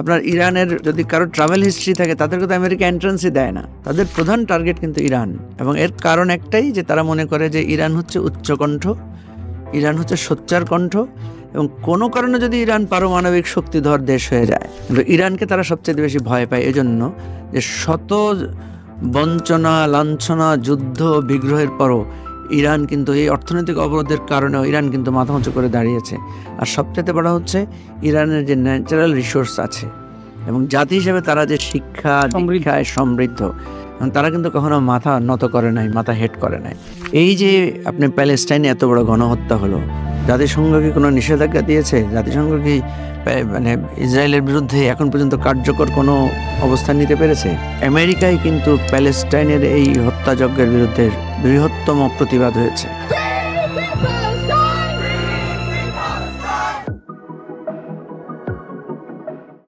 আপনার ইরানের যদি কারো ট্রাভেল হিস্ট্রি থাকে তাদেরকে তো আমেরিকা এন্ট্রান্সই দেয় না। তাদের প্রধান টার্গেট কিন্তু ইরান, এবং এর কারণ একটাই যে তারা মনে করে যে ইরান হচ্ছে উচ্চকণ্ঠ, ইরান হচ্ছে সোচ্চার কণ্ঠ, এবং কোনো কারণে যদি ইরান পারমাণবিক শক্তিধর দেশ হয়ে যায়, কিন্তু ইরানকে তারা সবচেয়ে বেশি ভয় পায় এজন্য যে শত বঞ্চনা, লাঞ্ছনা, যুদ্ধ, বিগ্রহের পরও ইরান কিন্তু এই অর্থনৈতিক অবরোধের কারণেও ইরান কিন্তু মাথা উঁচু করে দাঁড়িয়েছে। আর সবচেয়ে বড় হচ্ছে ইরানের যে ন্যাচারাল রিসোর্স আছে, এবং জাতি হিসেবে তারা যে শিক্ষায় সমৃদ্ধ, তারা কিন্তু কখনো মাথা নত করে নাই, মাথা হেট করে নাই। এই যে আপনি প্যালেস্টাইনে এত বড় গণহত্যা হলো, জাতিসংঘ কি কোনো নিষেধাজ্ঞা দিয়েছে? জাতিসংঘ কি মানে ইসরায়েলের বিরুদ্ধে এখন পর্যন্ত কার্যকর কোনো অবস্থান নিতে পেরেছে? আমেরিকায় কিন্তু প্যালেস্টাইনের এই হত্যাযজ্ঞের বিরুদ্ধে বৃহত্তম প্রতিবাদ হয়েছে।